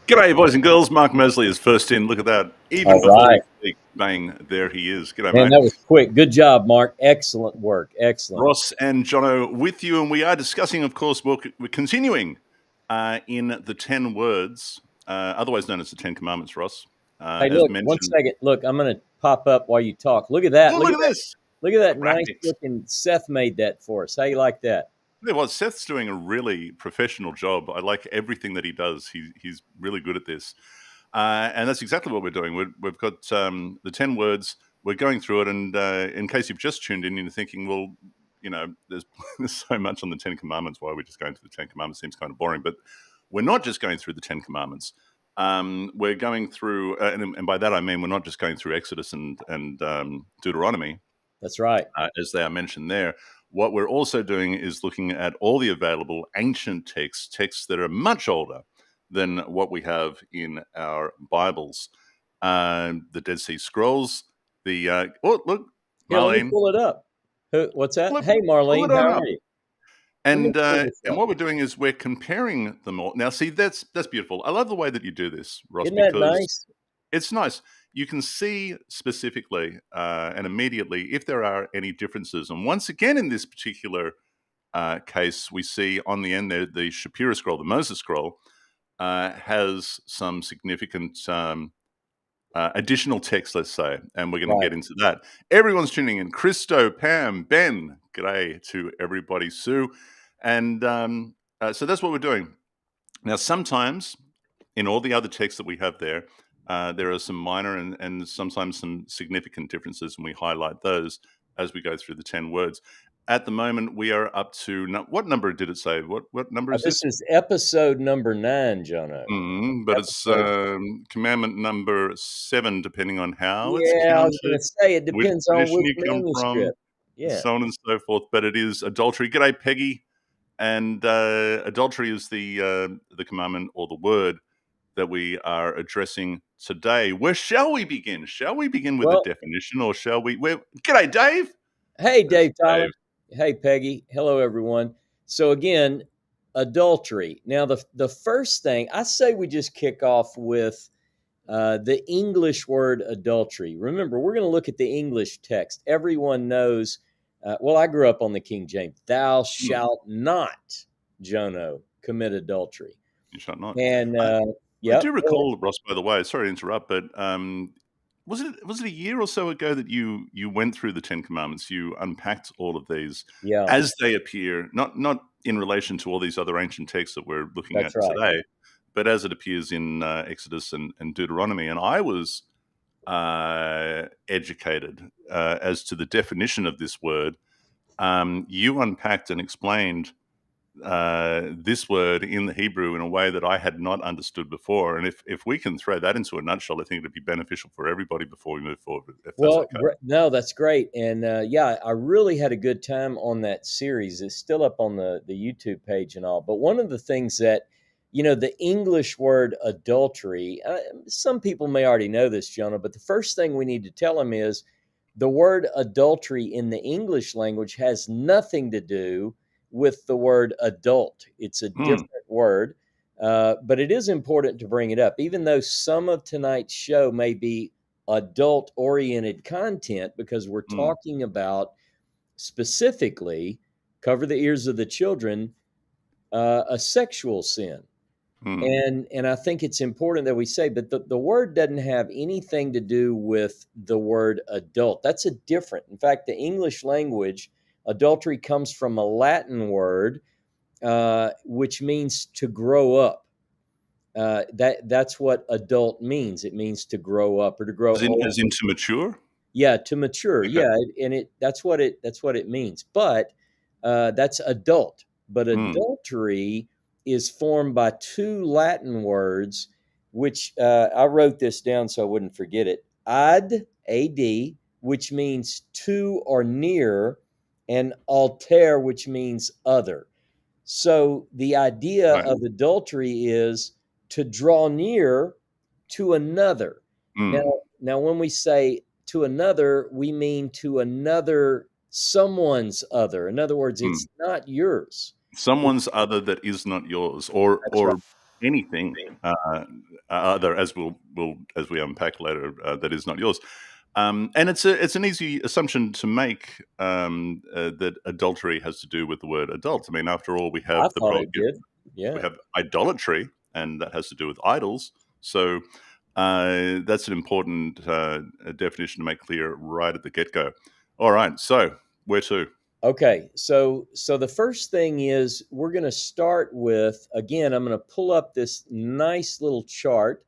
G'day, boys and girls. Mark Mosley is first in. Look at that. Even All before we right. speak, bang, there he is. G'day, Man, mate. that was quick. Good job, Mark. Excellent work. Excellent. Ross and Jono with you, and we are discussing, of course, we're continuing in the 10 words, otherwise known as the 10 Commandments, Ross. Hey, As look, one mentioned. second. Look, I'm going to pop up while you talk. Look at that. Oh, Look look at at that. this. Look at that nice Graphics. looking. Seth made that for us. How you like that? Well, Seth's doing a really professional job. I like everything that he does. He's really good at this. And that's exactly what we're doing. We've got the 10 words. We're going through it. And in case you've just tuned in, you're thinking, well, there's so much on the 10 Commandments. Why are we just going through the 10 Commandments? Seems kind of boring. But we're not just going through the 10 Commandments. We're going through, and by that I mean we're not just going through Exodus and Deuteronomy. That's right. As they are mentioned there. What we're also doing is looking at all the available ancient texts that are much older than what we have in our Bibles. The Dead Sea Scrolls, look, Here, let me Marlene, pull it up. What's that? Hey, pull Marlene, it how on are up. you? Let me And pull this and up. what we're doing is we're comparing them all. Now, see, that's beautiful. I love the way that you do this, Ross, Isn't that because nice? it's nice. You can see specifically and immediately if there are any differences. And once again, in this particular case, we see on the end there the Shapira scroll, the Moses scroll, has some significant additional text, let's say, and we're going to Right. get into that. Everyone's tuning in. Christo, Pam, Ben, g'day to everybody, Sue. And so that's what we're doing. Now, sometimes in all the other texts that we have there are some minor and sometimes some significant differences, and we highlight those as we go through the 10 words. At the moment, we are up to what number did it say? What number is This this? is episode number 9, Jono. But it's Episode. commandment number 7, depending on how it's Yeah, I was going counted, to say it which depends on tradition which you come from, manuscript. Yeah. so on and so forth. But it is adultery. G'day, Peggy. And adultery is the commandment or the word that we are addressing today. Where shall we begin? Shall we begin with the Well, definition, or shall we? G'day, Dave. hey, There's Dave Tyler. Dave. Hey, Peggy. Hello, everyone. So again, adultery. Now, the first thing I say we just kick off with the English word adultery. Remember, we're going to look at the English text. Everyone knows. Well, I grew up on the King James. Thou shalt not, Jono, commit adultery. You shall not. And I yep. do recall, Ross. By the way, sorry to interrupt, but was it a year or so ago that you went through the 10 Commandments? You unpacked all of these Yeah, as they appear, not in relation to all these other ancient texts that we're looking that's at right. today, but as it appears in Exodus and Deuteronomy. And I was educated as to the definition of this word. You unpacked and explained this word in the Hebrew in a way that I had not understood before. And if we can throw that into a nutshell, I think it'd be beneficial for everybody before we move forward, if that's Well, okay. no, that's great. And yeah, I really had a good time on that series. It's still up on the YouTube page and all. But one of the things that, the English word adultery, some people may already know this, Jonah, but the first thing we need to tell them is the word adultery in the English language has nothing to do with the word adult. It's a different word. But it is important to bring it up, even though some of tonight's show may be adult oriented content, because we're talking about specifically cover the ears of the children, a sexual sin. And I think it's important that we say, but the word doesn't have anything to do with the word adult. That's a different. In fact, the English language, adultery comes from a Latin word, which means to grow up. That's what adult means. It means to grow up or to grow old. As in to mature? Yeah, to mature. Okay. Yeah, and that's what it means. But that's adult. But adultery is formed by two Latin words, which I wrote this down so I wouldn't forget it. Ad, ad, which means to or near, and alter, which means other. So the idea Right. of adultery is to draw near to another. Now, when we say to another, we mean to another, someone's other. In other words, it's not yours. Someone's other that is not yours, or That's right. anything other, as as we unpack later, that is not yours. And it's an easy assumption to make, that adultery has to do with the word adult. I mean, after all, we I have thought it did. we Yeah. have idolatry, and that has to do with idols. So that's an important definition to make clear right at the get go. All right, so where to? Okay, so the first thing is we're going to start with, again, I'm going to pull up this nice little chart,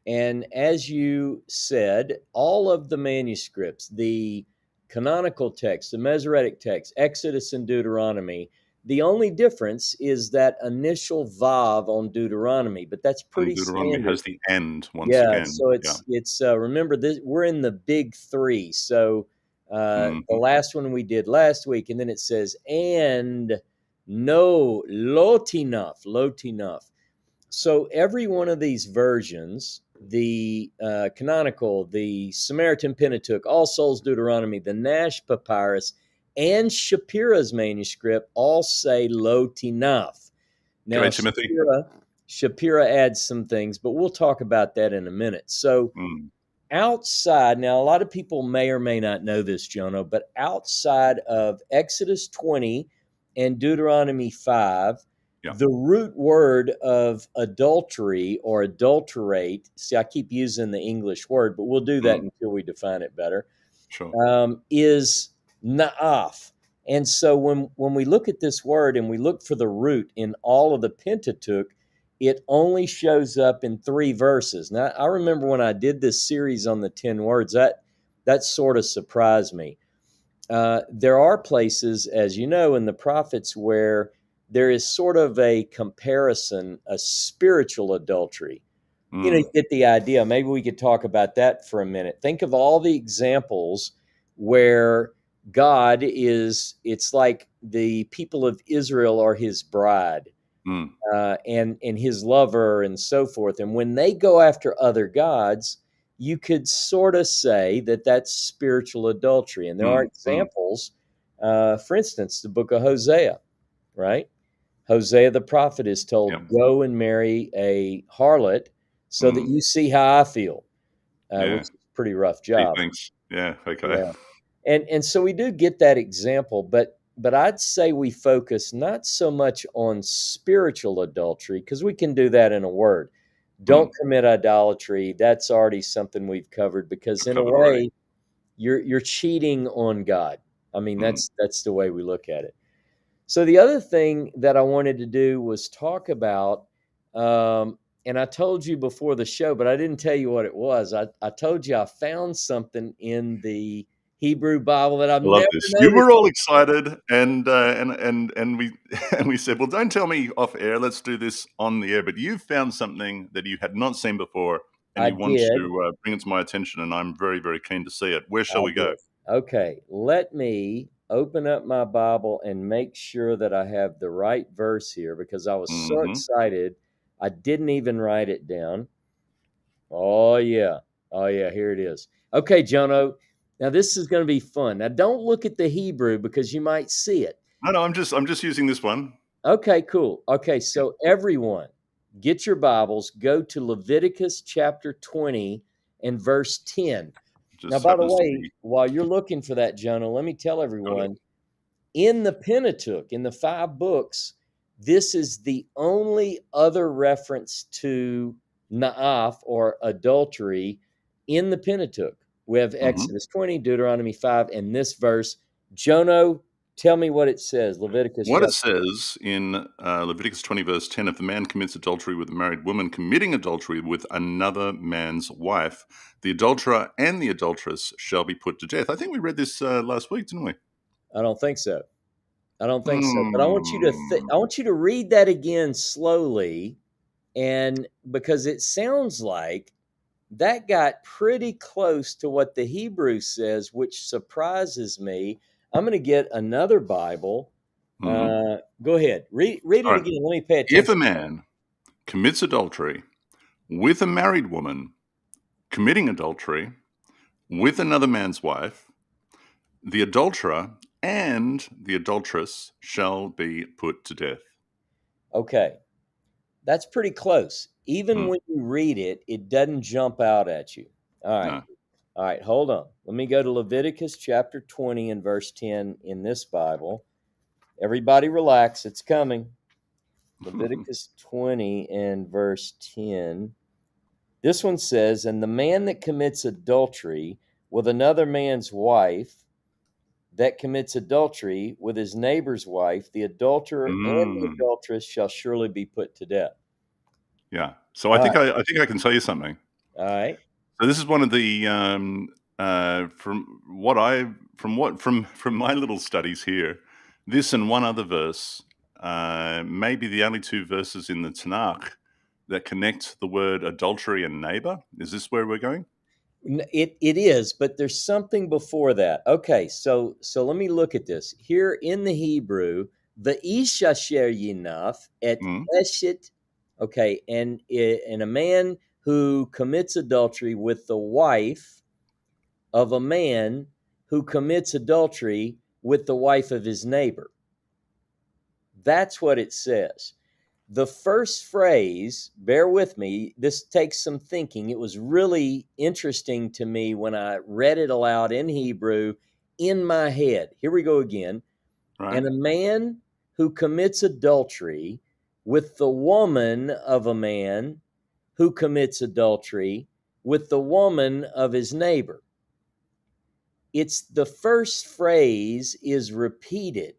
and as you said, all of the manuscripts, the canonical text, the Masoretic text, Exodus and Deuteronomy, the only difference is that initial vav on Deuteronomy, but that's And pretty Deuteronomy standard. has the end once Yeah, again. so Yeah. it's remember this, we're in the big three. So the Hmm. last one we did last week, and then it says and no lot enough. So every one of these versions, the canonical, the Samaritan Pentateuch, All Souls Deuteronomy, the Nash Papyrus, and Shapira's manuscript all say lot enough. Go Now, ahead, Timothy. Shapira adds some things, but we'll talk about that in a minute. So, Mm, outside, now a lot of people may or may not know this, Jono, but outside of Exodus 20 and Deuteronomy 5, yeah. the root word of adultery or adulterate, see, I keep using the English word, but we'll do that Mm, until we define it better, sure. is naaf. And so when we look at this word and we look for the root in all of the Pentateuch, it only shows up in 3 verses. Now, I remember when I did this series on the 10 words, that sort of surprised me. There are places, as you know, in the prophets where there is sort of a comparison, a spiritual adultery. You Mm, get the idea. Maybe we could talk about that for a minute. Think of all the examples where God is, it's like the people of Israel are his bride, mm, and his lover and so forth. And when they go after other gods, you could sort of say that that's spiritual adultery. And there are mm, mm. examples. For instance, the book of Hosea, right? Hosea the prophet is Yep. told, "Go and marry a harlot so that Mm, you see how I feel," which yeah. is a pretty rough Gee, job. thanks. Yeah. Okay. Yeah. And so we do get that example, but I'd say we focus not so much on spiritual adultery, because we can do that in a word. Don't Mm, commit idolatry. That's already something we've covered, because we've in a covered already. way you're cheating on God. I mean, Mm. that's the way we look at it. So the other thing that I wanted to do was talk about, and I told you before the show, but I didn't tell you what it was. I told you I found something in the Hebrew Bible that I've I love never this. You noticed. were all excited, and we and we said, "Well, don't tell me off air. Let's do this on the air." But you found something that you had not seen before, and I you want did. to bring it to my attention, and I'm very, very keen to see it. Where shall I we go? did. Okay, let me open up my Bible and make sure that I have the right verse here, because I was so Hmm. excited. I didn't even write it down. Oh yeah. Oh yeah, here it is. Okay, Jono. Now this is going to be fun. Now don't look at the Hebrew because you might see it. No, no, I'm just using this one. Okay, cool. Okay, Yeah, so everyone, get your Bibles, go to Leviticus chapter 20 and verse 10. Now, just by the happens to way, be while you're looking for that, Jono, let me tell got it. everyone, in the Pentateuch, in the 5 books, this is the only other reference to Naaf or adultery in the Pentateuch. We have Hmm. Exodus 20, Deuteronomy 5, and this verse. Jono, tell me what it says. Leviticus What it chapter. says in Leviticus 20, verse 10, if the man commits adultery with a married woman, committing adultery with another man's wife, the adulterer and the adulteress shall be put to death. I think we read this last week, didn't we? I don't think so. I don't think so. But I want you to Hmm. I want you to read that again slowly, and because it sounds like that got pretty close to what the Hebrew says, which surprises me. I'm going to get another Bible. Hmm. Go ahead. Read All it right. again. Let me pay If a attention. man commits adultery with a married woman, committing adultery with another man's wife, the adulterer and the adulteress shall be put to death. Okay. That's pretty close. Even Mm, when you read it, it doesn't jump out at you. All right. no. All right, hold on. Let me go to Leviticus chapter 20 and verse 10 in this Bible. Everybody relax, it's coming. Leviticus 20 and verse 10. This one says, "And the man that commits adultery with another man's wife, that commits adultery with his neighbor's wife, the adulterer and the Mm, adulteress shall surely be put to death." yeah. So All right. I think I can tell you something. All right. So this is one of the from my little studies here. This and one other verse, may be the only two verses in the Tanakh that connect the word adultery and neighbor. Is this where we're going? It is, but there's something before that. Okay, so let me look at this here in the Hebrew. The isha sher yinaf et Mm, eshet. Okay, and a man who commits adultery with the wife of a man who commits adultery with the wife of his neighbor. That's what it says. The first phrase, bear with me, this takes some thinking. It was really interesting to me when I read it aloud in Hebrew in my head. Here we go again. right. And a man who commits adultery with the woman of a man who commits adultery with the woman of his neighbor. It's the first phrase is repeated.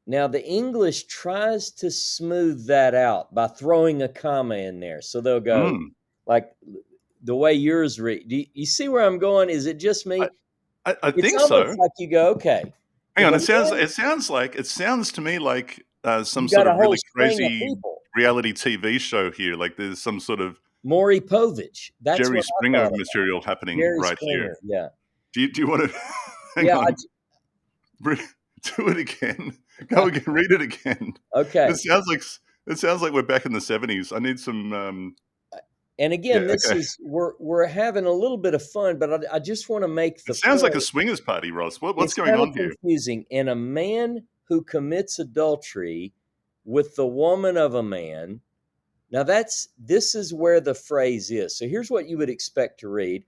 Now, the English tries to smooth that out by throwing a comma in there. So they'll go, Mm. like the way yours read. Do you see where I'm going? Is it just I, me? I It's think almost so. like you go, okay, Hang if on. a man, It sounds to me like some you sort got a of whole really string of crazy people. reality TV show here. Like there's some sort of Maury Povich. That's Jerry what I Springer thought of. material happening Jerry right here. Springer. Yeah. Do you want to hang Yeah. on? Do it again. Go again. Read it again. Okay. It sounds like it sounds like we're back in the 70s. I need some. And Yeah. again, this Okay. is we're having a little bit of fun, but I just want to make It the sounds like a point. swingers party, Ross. What's It's going kind of on here? confusing. And a man who commits adultery with the woman of a man. Now this is where the phrase is. So here's what you would expect to read.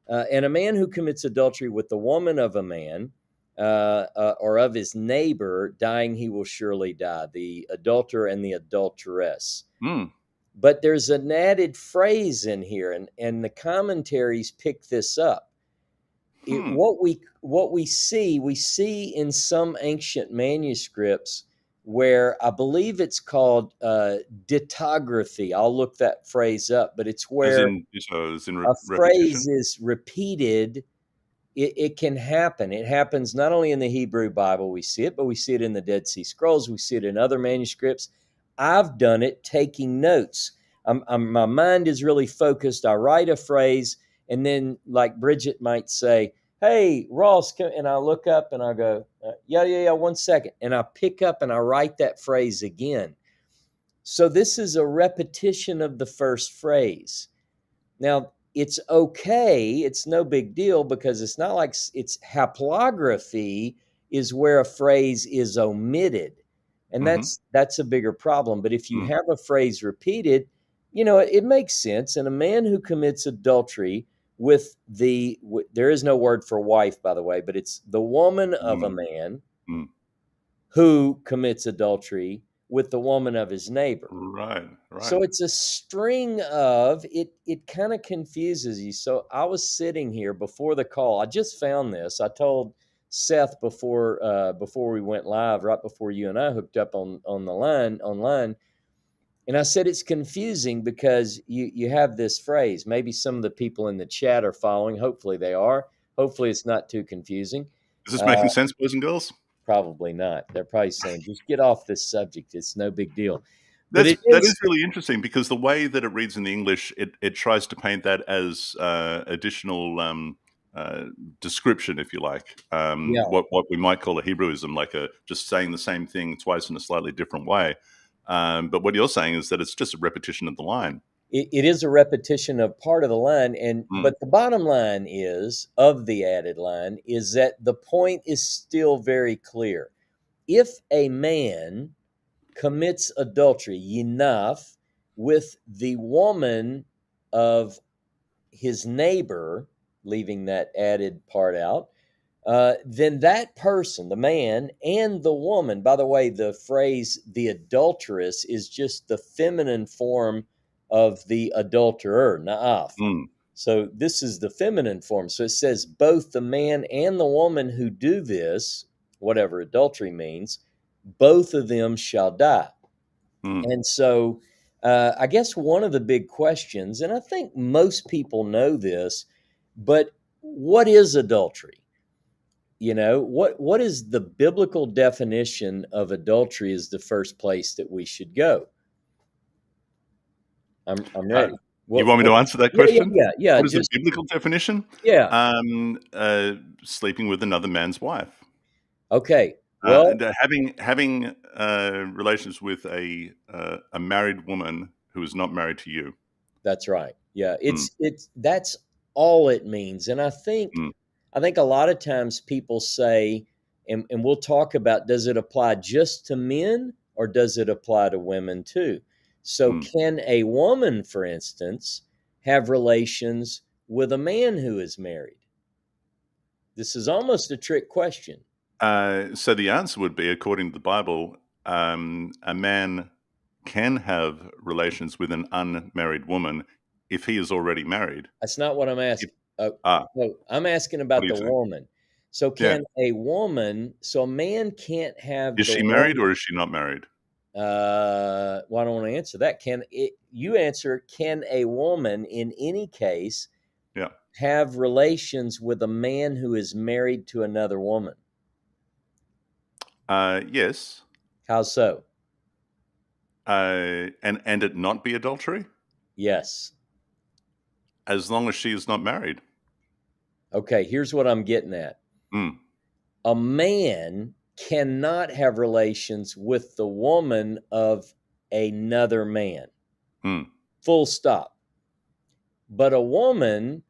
And a man who commits adultery with the woman of a man or of his neighbor, dying, he will surely die. The adulterer and the adulteress. Mm, But there's an added phrase in here, and the commentaries pick this up. hmm. What we see in some ancient manuscripts where I believe it's called ditography. I'll look that phrase up, but it's where As in a phrase repetition. is repeated. It can happen. It happens not only in the Hebrew Bible, we see it, but we see it in the Dead Sea Scrolls. We see it in other manuscripts. I've done it taking notes. My mind is really focused. I write a phrase, and then, like Bridget might say, "Hey, Ross," and I look up and I go, yeah, 1 second. And I pick up and I write that phrase again. So this is a repetition of the first phrase. Now, it's okay. It's no big deal because it's not like it's haplography is where a phrase is omitted. And Mm-hmm. that's a bigger problem. But if you Mm, have a phrase repeated, it makes sense. And a man who commits adultery with there is no word for wife, by the way, but it's the woman of a mm, man mm. who commits adultery with the woman of his neighbor. Right. So Right. it's a string of it kind of confuses you. So I was sitting here before the call. I just found this. I told Seth before we went live, right before you and I hooked up on the line online, and I said it's confusing because you have this phrase. Maybe some of the people in the chat are following. Hopefully they are. Hopefully it's not too confusing. Is this Uh, making sense, boys and girls? Probably not. They're probably saying, just get off this subject. It's no big deal. But it That is is. really interesting because the way that it reads in the English, it tries to paint that as additional uh, description, if you like. Yeah. What we might call a Hebrewism, like a just saying the same thing twice in a slightly different way. But what you're saying is that it's just a repetition of the line. It is a repetition of part of the line, Mm, but the bottom line is of the added line is that the point is still very clear. If a man commits adultery, enough, with the woman of his neighbor, leaving that added part out, then that person, the man and the woman, by the way, the phrase the adulteress is just the feminine form of the adulterer, naaf. Mm. So this is the feminine form. So it says both the man and the woman who do this, whatever adultery means, both of them shall die. Mm. And so I guess one of the big questions, and I think most people know this, but what is adultery? What is the biblical definition of adultery is the first place that we should go. I'm Uh, ready. you want me to answer that Yeah, question? yeah. What is the Just biblical definition? yeah. Sleeping with another man's wife. Okay. Well, And having relations with a married woman who is not married to you. that's right. Yeah, Mm. it's that's all it means. And I think a lot of times people say, and we'll talk about, does it apply just to men or does it apply to women too? So Mm. can a woman, for instance, have relations with a man who is married? This is almost a trick question. So the answer would be, according to the Bible, a man can have relations with an unmarried woman if he is already married. That's not what I'm If, asking. ah, No, I'm asking what about do you the say? woman. So Yeah. so a man can't have Is the she woman. married or is she not married? Well, I don't want to answer that. You answer, can a woman in any case Yeah. have relations with a man who is married to another woman? Yes. How so? And it not be adultery Yes. as long as she is not married. Okay, here's what I'm getting at. Mm. A man cannot have relations with the woman of another man. Mm. Full stop. But a woman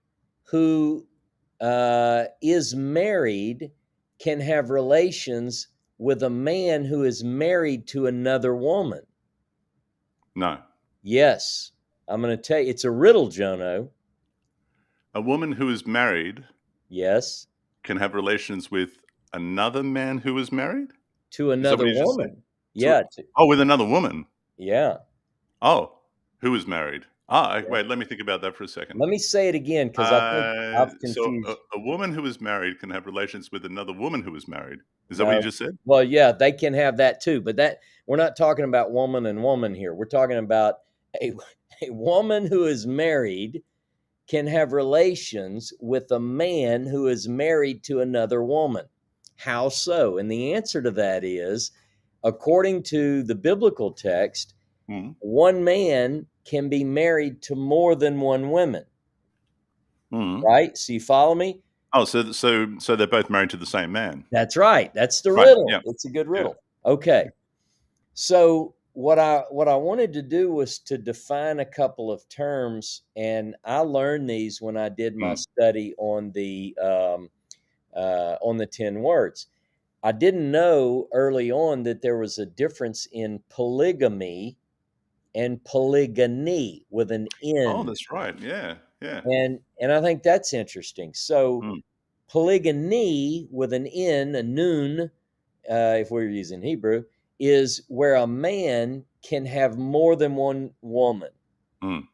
who is married can have relations with a man who is married to another woman. No. Yes. I'm going to tell you, it's a riddle, Jono. A woman who is married Yes. can have relations with another man who is married? To Is that what another you just said? woman. Yeah. With another woman. Yeah. Oh, who is married? Wait, let me think about that for a second. Let me say it again because I think I've So confused. a woman who is married can have relations with another woman who is married. Is that what you No. just said? Well, yeah, they can have that too, but we're not talking about woman and woman here. We're talking about a a woman who is married can have relations with a man who is married to another woman. How so? And the answer to that is, according to the biblical text, Mm. one man can be married to more than one woman, Mm. right? So you follow me? Oh, so they're both married to the same man. That's right. That's the Right. riddle. Yeah. It's a good Yeah. riddle. Okay. So what I wanted to do was to define a couple of terms, and I learned these when I did my Mm. study on the 10 words. I didn't know early on that there was a difference in polygamy and polygyny with an Oh, N. that's right. Yeah. Yeah. And I think that's interesting. So Mm. polygyny with an N, a noon, if we're using Hebrew, is where a man can have more than one woman. Mm.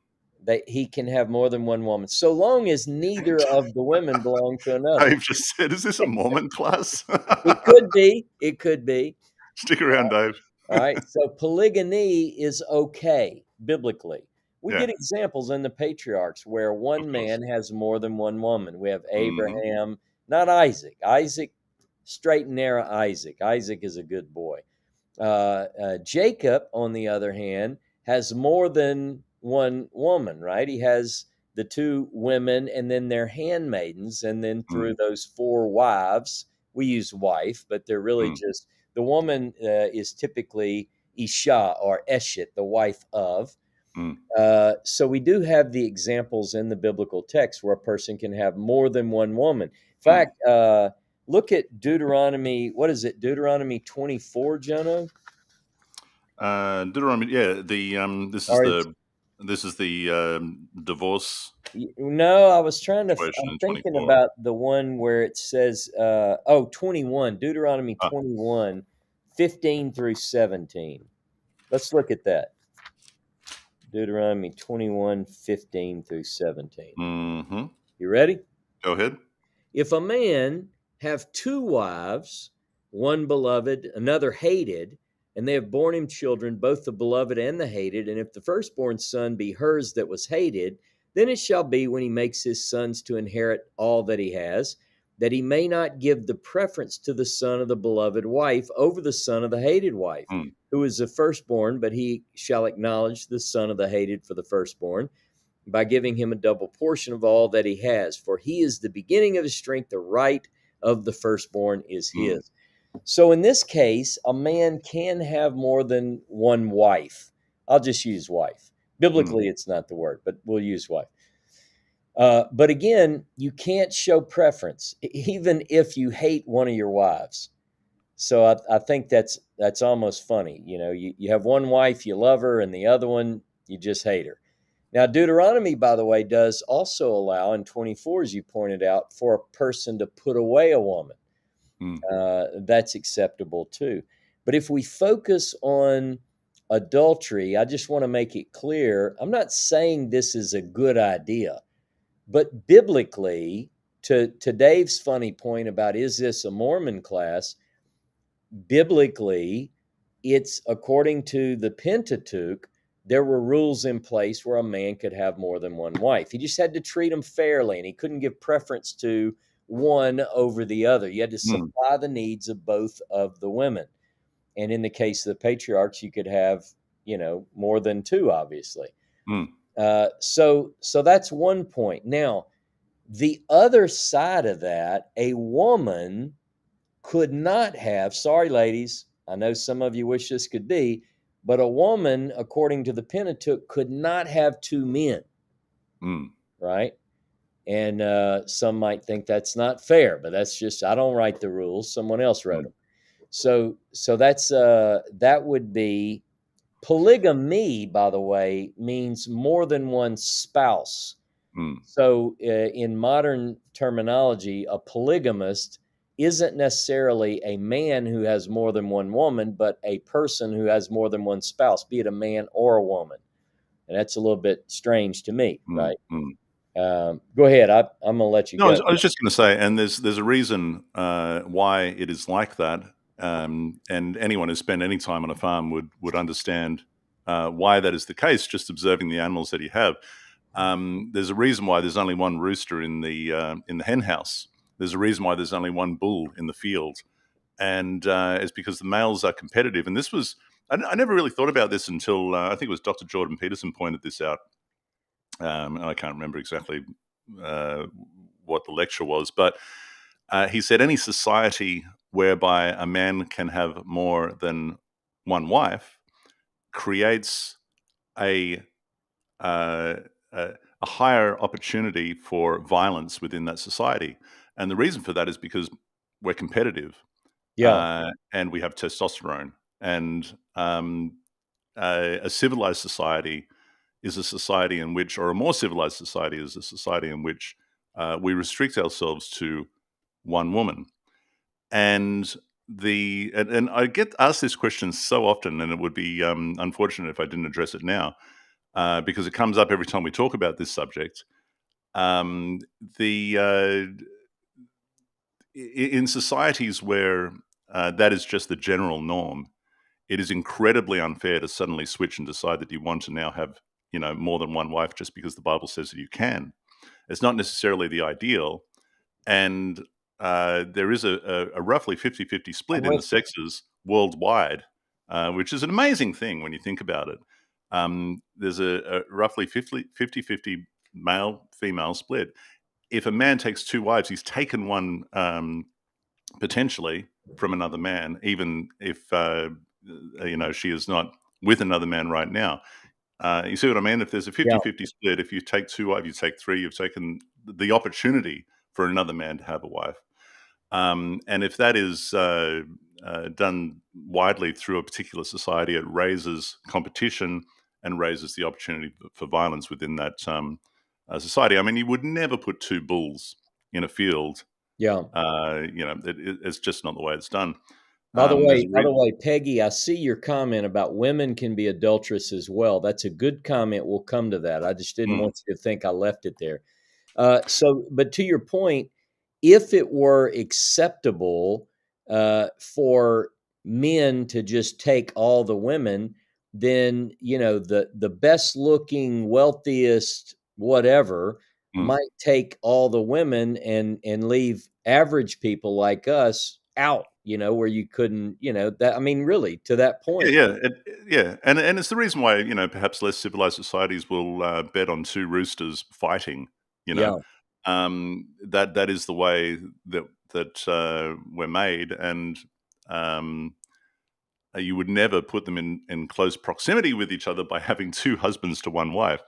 That he can have more than one woman, so long as neither of the women belong to another. Dave just said, "Is this a Mormon class?" It could be. It could be. Stick around, Dave. All right. So polygyny is okay biblically. We Yeah, get examples in the patriarchs where of one course. man has more than one woman. We have Mhm. Abraham, not Isaac. Isaac, straight and narrow Isaac. Isaac is a good boy. Jacob, on the other hand, has more than one woman, right? He has the two women and then their handmaidens. And then through Mm. those four wives, we use wife, but they're really Mm. just the woman is typically Isha or Eshet, the wife of. Mm. So we do have the examples in the biblical text where a person can have more than one woman. In Mm. fact, look at Deuteronomy. What is it? Deuteronomy 24, Jono? Deuteronomy. Yeah, Or it's this is the divorce no, I was trying to situation I'm in thinking 24. about the one where it says 21, Deuteronomy Ah, 21, 15 through 17. Let's look at that. Deuteronomy 21, 15 through 17. mm-hmm. You ready? Go ahead. If a man have two wives, one beloved, another hated, and they have borne him children, both the beloved and the hated, and if the firstborn son be hers that was hated, then it shall be when he makes his sons to inherit all that he has, that he may not give the preference to the son of the beloved wife over the son of the hated wife, Mm, who is the firstborn, but he shall acknowledge the son of the hated for the firstborn by giving him a double portion of all that he has. For he is the beginning of his strength, the right of the firstborn is mm, his. So in this case, a man can have more than one wife. I'll just use wife. mm, Biblically, it's not the word, but we'll use wife. But again, you can't show preference, even if you hate one of your wives. So I think that's almost funny. You know, you have one wife, you love her, and the other one, you just hate her. Now, Deuteronomy, by the way, does also allow in 24, as you pointed out, for a person to put away a woman. mm, That's acceptable too. But if we focus on adultery, I just want to make it clear I'm not saying this is a good idea, but biblically, to Dave's funny point about is this a Mormon class, biblically, it's according to the Pentateuch, there were rules in place where a man could have more than one wife. He just had to treat them fairly, and he couldn't give preference to one over the other. You had to mm, supply the needs of both of the women. And in the case of the patriarchs, you could have, more than two, obviously. mm, So that's one point. Now, the other side of that, a woman could not have, sorry, ladies, I know some of you wish this could be, but a woman, according to the Pentateuch, could not have two men, mm, right? And some might think that's not fair, but that's just, I don't write the rules. Someone else wrote mm, them. So that would be polygamy, by the way, means more than one spouse. mm, So, in modern terminology, a polygamist isn't necessarily a man who has more than one woman, but a person who has more than one spouse, be it a man or a woman. And that's a little bit strange to me, mm, right? mm. Go ahead. I'm going to let you No, go. I was just going to say, and there's a reason why it is like that, and anyone who spent any time on a farm would understand why that is the case. Just observing the animals that you have, there's a reason why there's only one rooster in the hen house. There's a reason why there's only one bull in the field, and it's because the males are competitive. And this was I never really thought about this until I think it was Dr. Jordan Peterson pointed this out. I can't remember exactly uh, what the lecture was, but he said any society whereby a man can have more than one wife creates a uh, a higher opportunity for violence within that society, and the reason for that is because we're competitive Yeah. and we have testosterone, and a civilized society is a society in which, or a more civilized society is a society in which we restrict ourselves to one woman. And and I get asked this question so often, and it would be unfortunate if I didn't address it now, because it comes up every time we talk about this subject. Um, the In societies where that is just the general norm, it is incredibly unfair to suddenly switch and decide that you want to now have more than one wife just because the Bible says that you can. It's not necessarily the ideal, and there is a roughly 50-50 I'm split in the with you. sexes worldwide, which is an amazing thing when you think about it. There's a roughly 50-50 male female split. If a man takes two wives, he's taken one potentially from another man, even if she is not with another man right now. You see what I mean? If there's a Yeah. 50-50 split, if you take two wives, you take three, you've taken the opportunity for another man to have a wife. And if that is done widely through a particular society, it raises competition and raises the opportunity for violence within that society. I mean, you would never put two bulls in a field. Yeah. It's just not the way it's done. By the There's way, a by the way, Peggy, I see your comment about women can be adulterous as well. That's a good comment. We'll come to that. I just didn't mm, want you to think I left it there. But to your point, if it were acceptable for men to just take all the women, then the best looking, wealthiest, whatever, mm. might take all the women and leave average people like us out. Where you couldn't, that. I mean, really, to that Yeah, point. yeah, yeah, and it's the reason why perhaps less civilized societies will bet on two roosters fighting. You know, Yeah, that is the way that we're made, and um, you would never put them in close proximity with each other by having two husbands to one wife.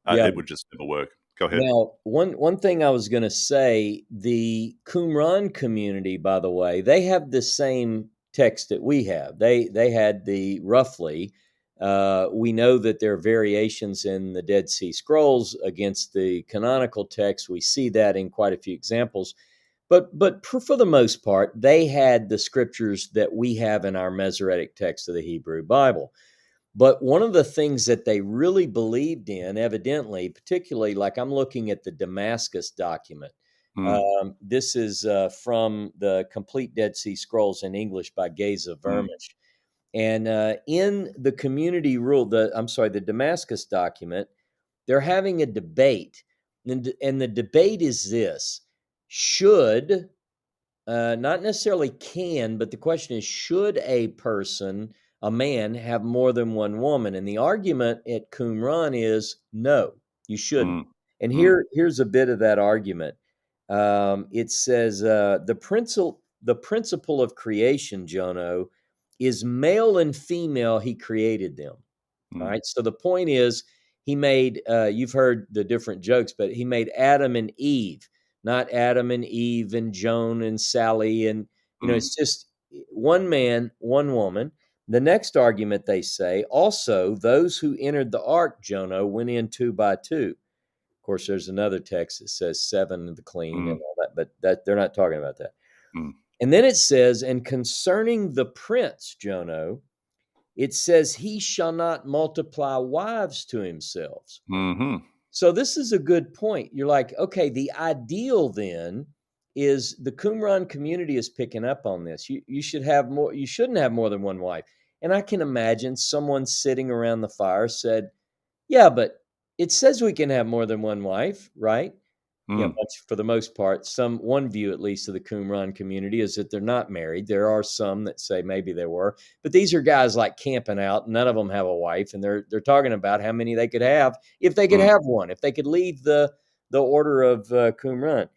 yeah. It would just never work. Go ahead. Now, one thing I was going to say, the Qumran community, by the way, they have the same text that we have. They had the roughly. We know that there are variations in the Dead Sea Scrolls against the canonical text. We see that in quite a few examples. But for the most part, they had the scriptures that we have in our Masoretic text of the Hebrew Bible. But one of the things that they really believed in, evidently, particularly like I'm looking at the Damascus document. Mm, This is from the Complete Dead Sea Scrolls in English by Geza mm, Vermish. And in the community rule, the Damascus document, they're having a debate. And the debate is this: should not necessarily can, but the question is, should a man, have more than one woman? And the argument at Qumran is no, you shouldn't. mm, And mm, here's a bit of that argument. It says the principle of creation, Jono, is male and female. He created them. All mm, right. So the point is, he made, you've heard the different jokes, but he made Adam and Eve, not Adam and Eve and Joan and Sally. And, mm, it's just one man, one woman. The next argument they say, also, those who entered the ark, Jono, went in two by two. Of course, there's another text that says seven of the clean and mm, all that, but they're not talking about that. mm, And then it says, and concerning the prince, Jono, it says, he shall not multiply wives to himself. mhm, So this is a good point. You're like, okay, the ideal then is the Qumran community is picking up on this. You should have more, you shouldn't have more than one wife. And I can imagine someone sitting around the fire said, yeah, but it says we can have more than one wife, right? mm, Much for the most part, one view at least of the Qumran community is that they're not married. There are some that say maybe they were, but these are guys like camping out. None of them have a wife, and they're talking about how many they could have if they could mm, have one, if they could leave the order of Qumran.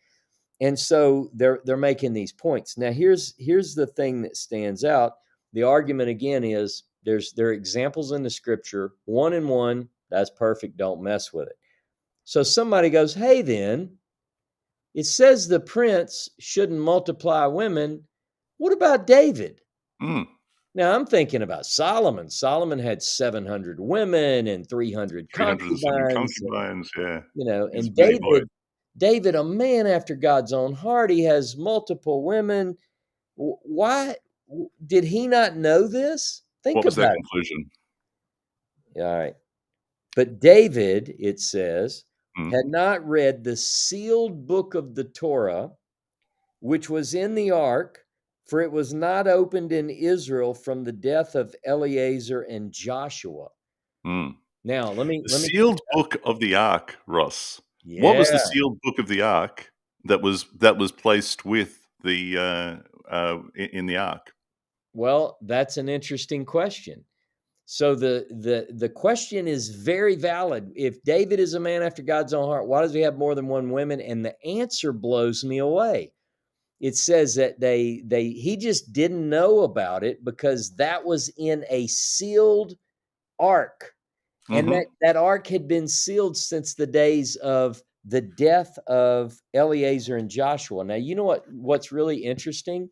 And so they're making these points. Now here's the thing that stands out. The argument again is there are examples in the scripture, one and one, that's perfect. Don't mess with it. So somebody goes, hey, then it says the prince shouldn't multiply women. What about David? mm. Now I'm thinking about Solomon. Solomon had 700 women and 300 300 and something concubines, and concubines, yeah. His and many boys. David, a man after God's own heart, he has multiple women. Why did he not know this? Think What was their about conclusion? it. All right. But David, it says, Mm, had not read the sealed book of the Torah, which was in the ark, for it was not opened in Israel from the death of Eleazar and Joshua. mm. Now, The let me sealed book of the ark, Ross. What was the yeah. sealed book of the ark that was placed with the in the ark? Well, that's an interesting question. So the question is very valid. If David is a man after God's own heart, why does he have more than one woman? And the answer blows me away. It says that he just didn't know about it because that was in a sealed ark. And Mhm. that ark had been sealed since the days of the death of Eleazar and Joshua. Now, you know what's really interesting?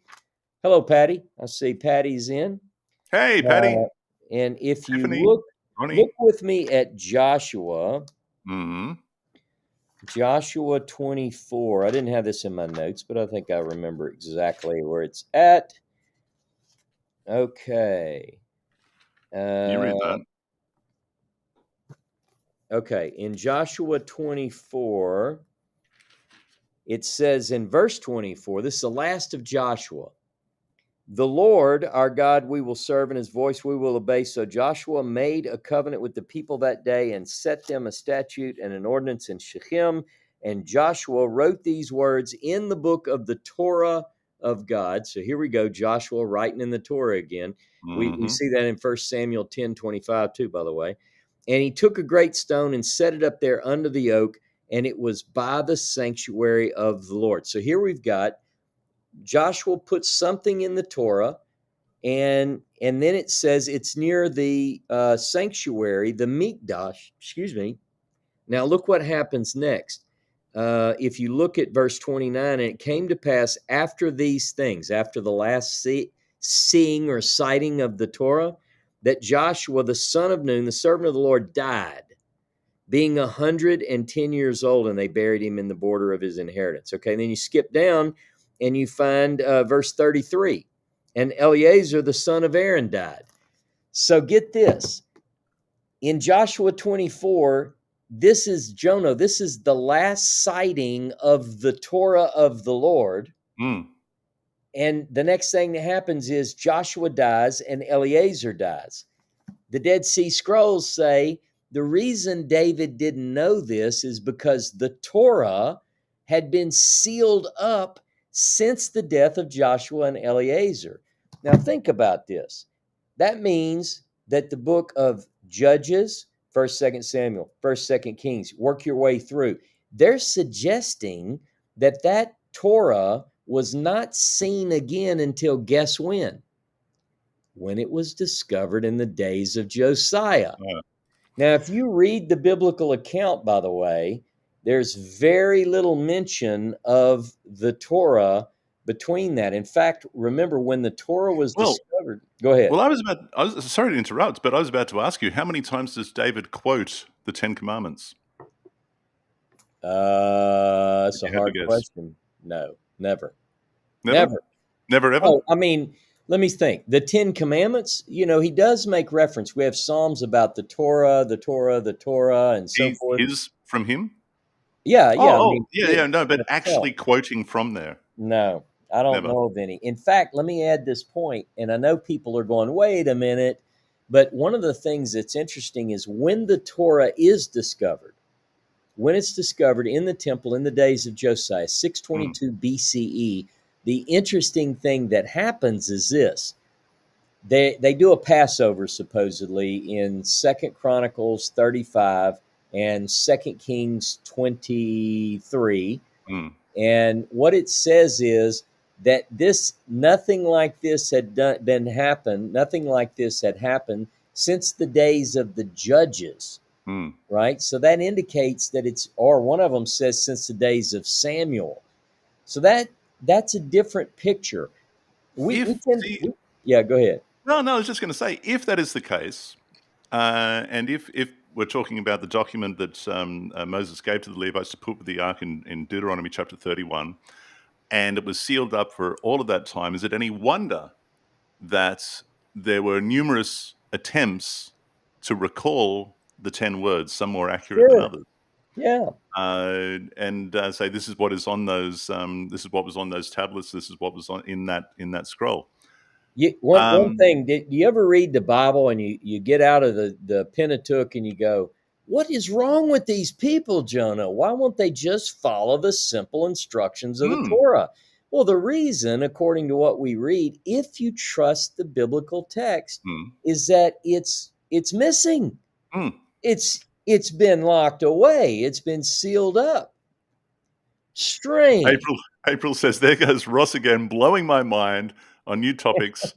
Hello, Patty. I see Patty's in. Hey, Patty, And if you Tiffany, look Ronnie. with me at Joshua Mm-hmm. 24. I didn't have this in my notes, but I think I remember exactly where it's at. Okay. You read Uh, that. okay. In Joshua 24, it says in verse 24, this is the last of Joshua. The Lord our God we will serve, and his voice we will obey. So Joshua made a covenant with the people that day and set them a statute and an ordinance in Shechem. And Joshua wrote these words in the book of the Torah of God. So here we go, Joshua writing in the Torah again. We Mm-hmm. see that in 1 Samuel 10:25 too, by the way. And he took a great stone and set it up there under the oak, and it was by the sanctuary of the Lord. So here we've got Joshua puts something in the Torah, and then it says it's near the sanctuary, the Mikdash. Excuse me. Now look what happens next. If you look at verse 29, and it came to pass after these things, after the last seeing or sighting of the Torah, that Joshua the son of Nun, the servant of the Lord, died, being 110 years old, and they buried him in the border of his inheritance. Okay, and then you skip down and you find verse 33. And Eleazar, the son of Aaron, died. So get this. In Joshua 24, this is Jono. This is the last sighting of the Torah of the Lord. Mm. And the next thing that happens is Joshua dies and Eleazar dies. The Dead Sea Scrolls say the reason David didn't know this is because the Torah had been sealed up since the death of Joshua and Eleazar. Now, think about this. That means that the book of Judges, 1st, 2nd Samuel, 1st, 2nd Kings, work your way through. They're suggesting that that Torah was not seen again until guess when? When it was discovered in the days of Josiah. Uh, Now, if you read the biblical account, by the way, there's very little mention of the Torah between that. In fact, remember when the Torah was well, discovered, go ahead. well, I was sorry to interrupt, but I was about to ask you, how many times does David quote the Ten Commandments? It's If a you had to hard guess. question. No, never. Never? Never. Never ever? Oh, I mean, let me think. The Ten Commandments, he does make reference. We have Psalms about the Torah, the Torah, the Torah, and so forth. His from him? Yeah, Oh, yeah. I oh, mean, yeah, yeah, no, but itself. actually quoting from there. No, I don't Never. know of any. In fact, let me add this point, and I know people are going, wait a minute. But one of the things that's interesting is when the Torah is discovered, when it's discovered in the temple in the days of Josiah, Mm, 622 BCE, the interesting thing that happens is this. They do a Passover supposedly in 2nd Chronicles 35 and 2nd Kings 23. mm, And what it says is that nothing like this nothing like this had happened since the days of the judges, mm. right? So that indicates that or one of them says since the days of Samuel. So that's a different picture. We If tend, see, yeah, go ahead. no, I was just going to say, if that is the case, and if we're talking about the document that Moses gave to the Levites to put with the ark in Deuteronomy chapter 31, and it was sealed up for all of that time, is it any wonder that there were numerous attempts to recall the 10 words, some more accurate than Sure. others, Yeah. and say this is what is on those, this is what was on those tablets, this is what was on in that scroll. One Um, thing, do you ever read the Bible and you get out of the Pentateuch and you go, what is wrong with these people, Jonah? Why won't they just follow the simple instructions of the mm, Torah? Well, the reason, according to what we read, if you trust the biblical text, mm, is that it's missing. mm. It's been locked away. It's been sealed up. Strange. April says, "There goes Ross again, blowing my mind on new topics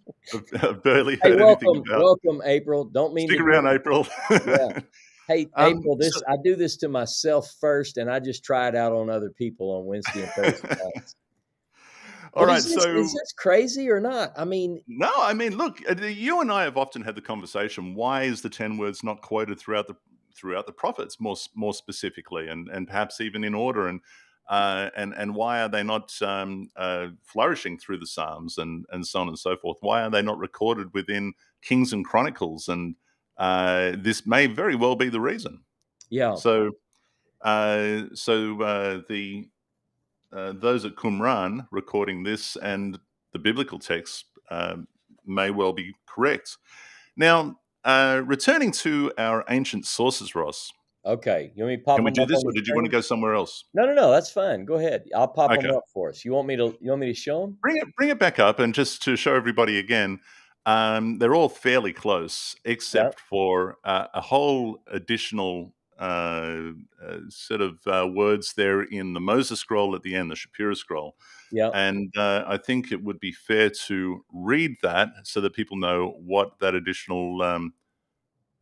I've barely Hey, heard anything welcome, about." welcome, April. Don't mean to Stick do around, April. Yeah. Hey, April, So, I do this to myself first, and I just try it out on other people on Wednesday and Thursday nights. All But right, is so this crazy or not? I mean, no, I mean, look, you and I have often had the conversation. Why is the 10 words not quoted throughout the prophets more specifically, and perhaps even in order, and why are they not flourishing through the Psalms and so on and so forth? Why are they not recorded within Kings and Chronicles? And this may very well be the reason. yeah, So, the those at Qumran recording this and the biblical text may well be correct. Now, returning to our ancient sources, Ross, okay. You want me to pop can we them do up this, on or the did you want to screen? go somewhere else? No, no, no, that's fine. Go ahead. I'll pop them Okay, up for us. You want me to show them? bring it back up, and just to show everybody again, they're all fairly close, Yeah, except for a whole additional set of words there in the Moses scroll at the end, the Shapira scroll. yeah, And I think it would be fair to read that so that people know what that additional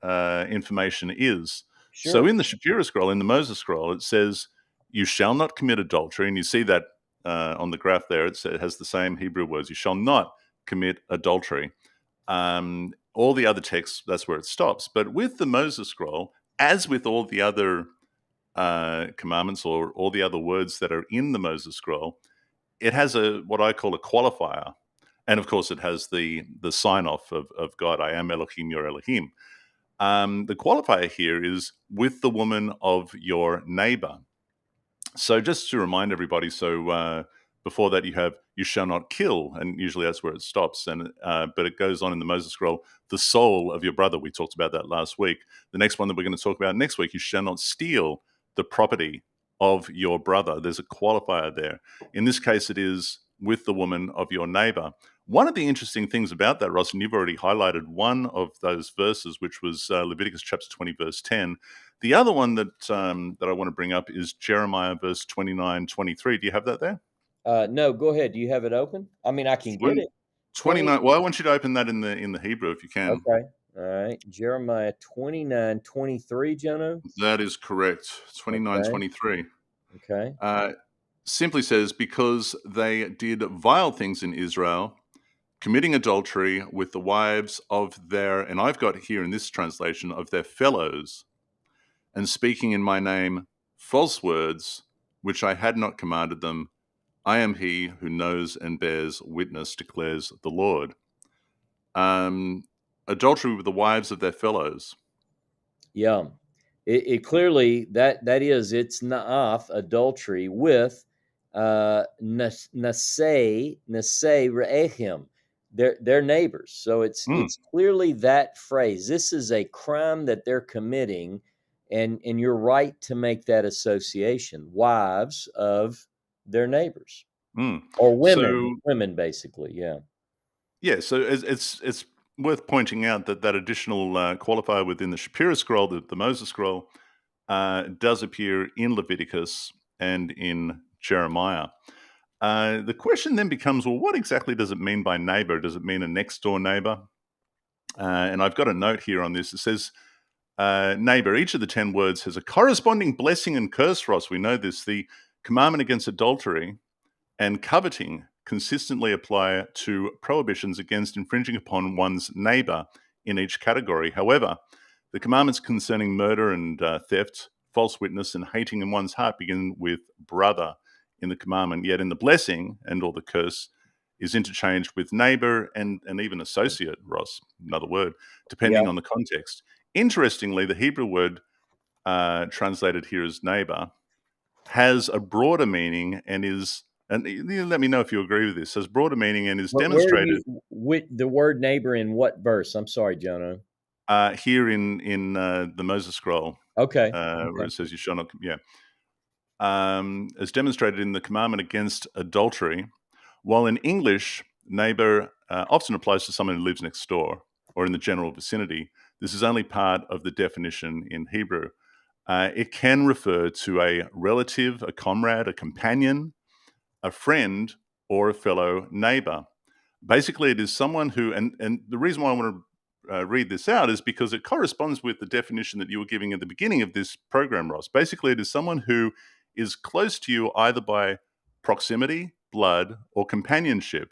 information is. So sure. in the Shapira scroll, in the Moses scroll, it says, "You shall not commit adultery." And you see that on the graph there, it has the same Hebrew words. You shall not commit adultery. All the other texts, that's where it stops. But with the Moses scroll, as with all the other commandments or all the other words that are in the Moses scroll, it has a what I call a qualifier, and of course, it has the sign off of God. I am Elohim, your Elohim. The qualifier here is with the woman of your neighbor. So just to remind everybody, before that you shall not kill, and usually that's where it stops. And but it goes on in the Moses scroll, the soul of your brother. We talked about that last week. The next one that we're going to talk about next week, you shall not steal the property of your brother. There's a qualifier there. In this case, it is with the woman of your neighbor. One of the interesting things about that, Ross, and you've already highlighted one of those verses, which was Leviticus chapter 20, verse 10. The other one that I want to bring up is Jeremiah verse 29-23. Do you have that there? No, go ahead. Do you have it open? I mean, I can get 20, it. 20. 29. Well, I want you to open that in the Hebrew if you can. Okay. All right. Jeremiah 29:23, Jono. That is correct. 29, Okay. 23. Okay. Uh, simply says, because they did vile things in Israel, committing adultery with the wives of their, and I've got here in this translation, of their fellows, and speaking in my name false words, which I had not commanded them. I am he who knows and bears witness, declares the Lord. Um, Adultery with the wives of their fellows. Yeah. It clearly it's naaf adultery with nasei re'ehim, their neighbors. So Mm, it's clearly that phrase. This is a crime that they're committing, and you're right to make that association. Wives of their neighbors, mm. or So women basically. Yeah. yeah, so it's worth pointing out that that additional qualifier within the Shapira scroll, the Moses scroll, does appear in Leviticus and in Jeremiah. The question then becomes, well, what exactly does it mean by neighbor? Does it mean a next door neighbor? And I've got a note here on this. It says, neighbor, each of the 10 words has a corresponding blessing and curse, Ross. We know this. The commandment against adultery and coveting consistently apply to prohibitions against infringing upon one's neighbor in each category. However, the commandments concerning murder and theft, false witness, and hating in one's heart begin with brother in the commandment, yet in the blessing and or the curse is interchanged with neighbor and even associate, Ross, another word, Yeah. depending on the context. Interestingly, the Hebrew word translated here as neighbor has a broader meaning and is, and you let me know if you agree with this, has broader meaning and is Where are demonstrated you with the word neighbor in what verse? I'm sorry, Jono. here in the Moses scroll, Okay. where Okay. it says you shall not, yeah, as demonstrated in the commandment against adultery, while in English, neighbor often applies to someone who lives next door or in the general vicinity. This is only part of the definition in Hebrew. It can refer to a relative, a comrade, a companion, a friend, or a fellow neighbor. Basically, it is someone who, and the reason why I want to read this out is because it corresponds with the definition that you were giving at the beginning of this program, Ross. Basically, it is someone who is close to you either by proximity blood, or companionship.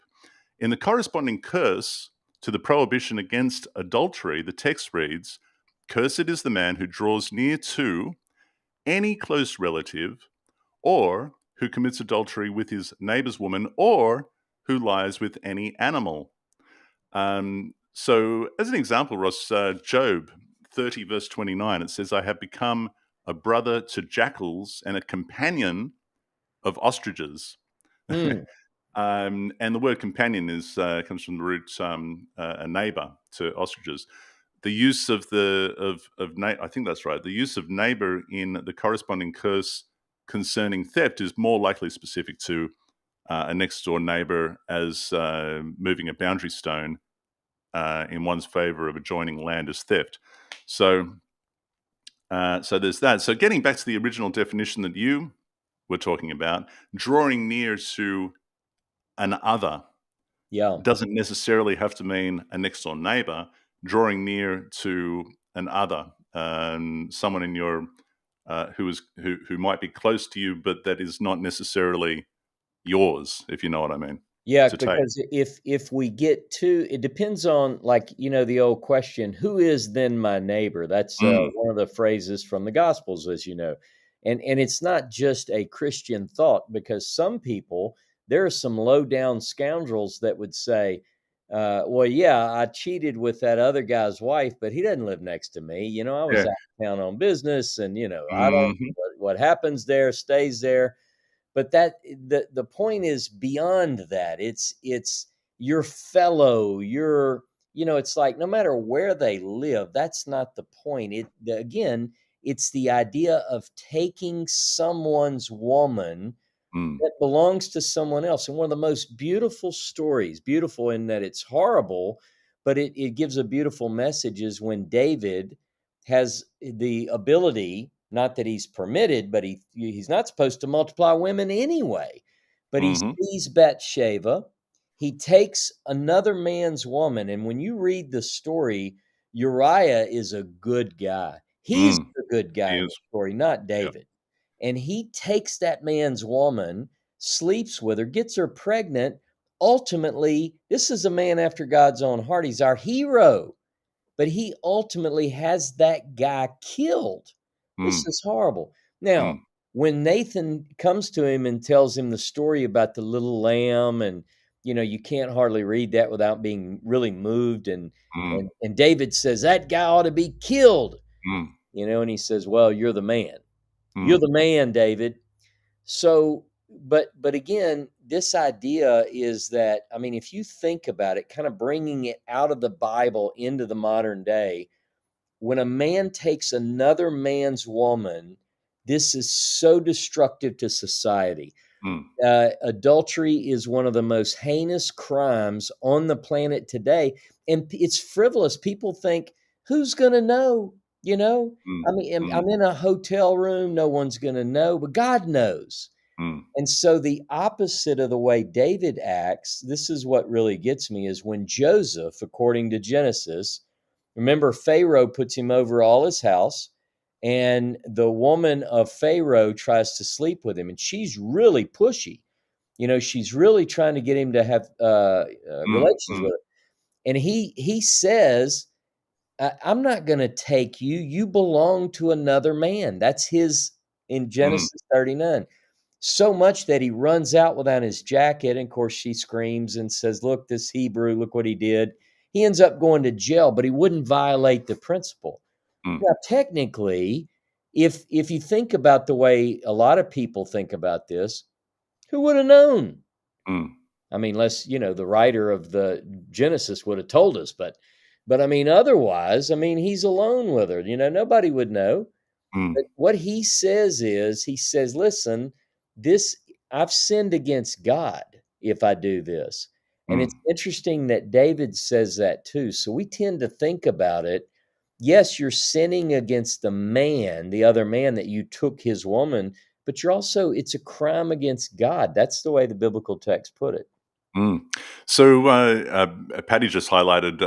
In the corresponding curse to the prohibition against adultery, the text reads, "Cursed is the man who draws near to any close relative, or who commits adultery with his neighbor's woman, or who lies with any animal." So, as an example, Ross, Job 30, verse 29, it says, "I have become a brother to jackals and a companion of ostriches." Hmm. And the word companion comes from the root a neighbor to ostriches. The use of I think that's right. The use of neighbor in the corresponding curse concerning theft is more likely specific to a next door neighbor as moving a boundary stone in one's favor of adjoining land as theft. So there's that. So getting back to the original definition that you were talking about, drawing near to an other Yeah. doesn't necessarily have to mean a next door neighbor. Drawing near to an other, someone in your who might be close to you, but that is not necessarily yours, if you know what I mean, Yeah, to take. because if we get to it depends on, like, the old question, "Who is then my neighbor?" That's, Mm, one of the phrases from the Gospels, as you know. And it's not just a Christian thought, because some people, there are some low down scoundrels that would say, "Well, yeah, I cheated with that other guy's wife, but he doesn't live next to me. I was yeah. out of town on business, and, I don't Hmm. what happens there stays there." But the point is beyond that. It's your fellow, it's like, no matter where they live, that's not the point. Again, it's the idea of taking someone's woman Mm, that belongs to someone else. And one of the most beautiful stories, beautiful in that it's horrible, but it gives a beautiful message, is when David has the ability, not that he's permitted, but he's not supposed to multiply women anyway. But he hmm sees Bathsheba, he takes another man's woman, and when you read the story, Uriah is a good guy. He's mm, the good guy he in the is. story, not Yeah. David. And he takes that man's woman, sleeps with her, gets her pregnant. Ultimately, this is a man after God's own heart. He's our hero, but he ultimately has that guy killed. This Mm, is horrible. Now, mm, when Nathan comes to him and tells him the story about the little lamb, and you can't hardly read that without being really moved, and mm, and David says that guy ought to be killed, mm, and he says, "Well, you're the man. You're mm, the man, David." So, but again, this idea is that, I mean, if you think about it, kind of bringing it out of the Bible into the modern day, when a man takes another man's woman, this is so destructive to society. mm, Adultery is one of the most heinous crimes on the planet today, and it's frivolous. People think, "Who's going to know?" You know, mm, I mean, mm, I'm in a hotel room, no one's going to know, but God knows. mm, And so the opposite of the way David acts, this is what really gets me, is when Joseph, according to Genesis, remember, Pharaoh puts him over all his house, and the woman of Pharaoh tries to sleep with him, and she's really pushy. She's really trying to get him to have mm, relations mm, with her. And he says, I'm not going to take you. You belong to another man. That's his in mm, Genesis 39. So much that he runs out without his jacket. And of course, she screams and says, "Look, this Hebrew, look what he did." He ends up going to jail, but he wouldn't violate the principle. mm, Now, technically, if you think about the way a lot of people think about this, who would have known? mm, I mean, unless, the writer of the Genesis would have told us, but I mean, otherwise, I mean, he's alone with her. Nobody would know. mm, But what he says is, he says, "Listen, this I've sinned against God if I do this." And mm, it's interesting that David says that too. So we tend to think about it. Yes, you're sinning against the other man that you took his woman, but it's a crime against God. That's the way the biblical text put it. mm. So, Patty just highlighted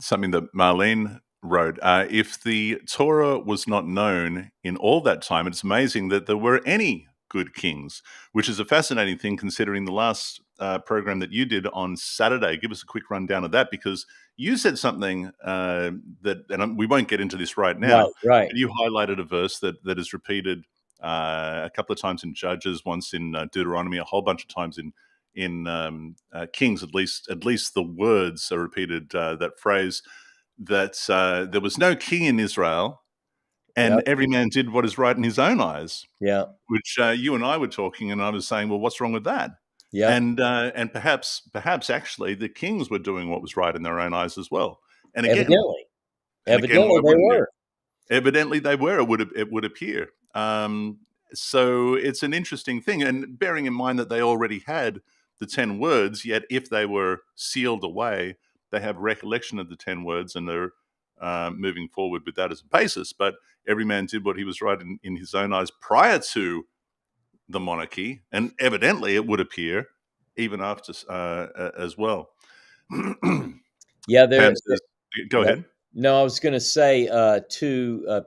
something that Marlene wrote. If the Torah was not known in all that time, it's amazing that there were any good kings, which is a fascinating thing considering the last program that you did on Saturday. Give us a quick rundown of that, because you said something and we won't get into this right now, Right. but you highlighted a verse that is repeated a couple of times in Judges, once in Deuteronomy, a whole bunch of times in Kings. At least the words are repeated. That phrase that there was no king in Israel, and Yep. every man did what is right in his own eyes. Yeah. Which you and I were talking, and I was saying, well, what's wrong with that? Yep. And perhaps actually the kings were doing what was right in their own eyes as well. And again, Evidently. why They wouldn't you? were. Evidently, they were. It would appear. So it's an interesting thing, and bearing in mind that they already had the 10 words, yet if they were sealed away, they have recollection of the 10 words, and they're moving forward with that as a basis. But every man did what he was right in his own eyes prior to the monarchy, and evidently it would appear even after as well. Yeah, Pam says, go Yep. ahead. No, I was going to say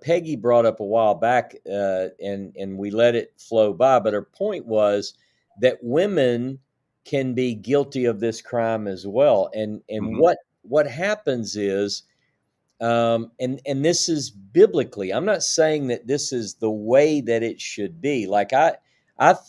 Peggy brought up a while back, and we let it flow by. But her point was that women can be guilty of this crime as well. And Mm-hmm. what happens is, and this is biblically. I'm not saying that this is the way that it should be. Like I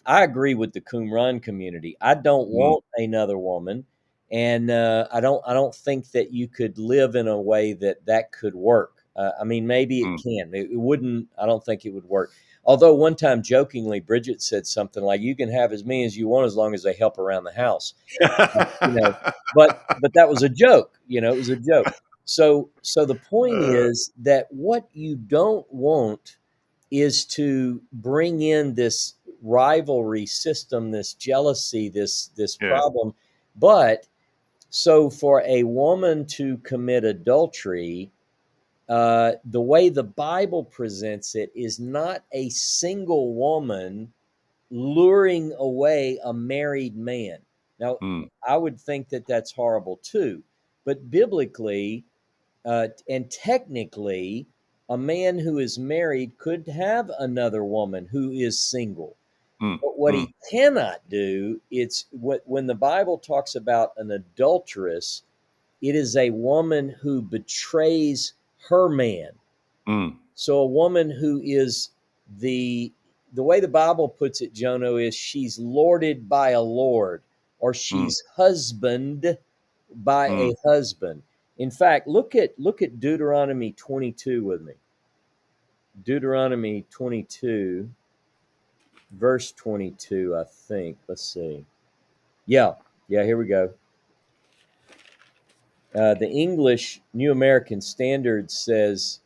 agree with the Qumran community. I don't Mm-hmm. want another woman, and I don't think that you could live in a way that could work. I mean, maybe it can. It wouldn't. I don't think it would work. Although one time, jokingly, Bridget said something like, "You can have as many as you want as long as they help around the house." But that was a joke. It was a joke. So the point is that what you don't want is to bring in this rivalry system, this jealousy, this Yeah. problem. But so for a woman to commit adultery, the way the Bible presents it is not a single woman luring away a married man. Now, Mm. I would think that that's horrible too, but biblically and technically, a man who is married could have another woman who is single. Mm. But what Mm. he cannot do, when the Bible talks about an adulteress, it is a woman who betrays her man. Mm. So a woman who is the way the Bible puts it, Jono, is she's lorded by a lord, or Mm. she's husband by Mm. a husband. In fact, look at Deuteronomy 22 with me. Deuteronomy 22, verse 22, I think. Let's see. Yeah, here we go. The English New American Standard says,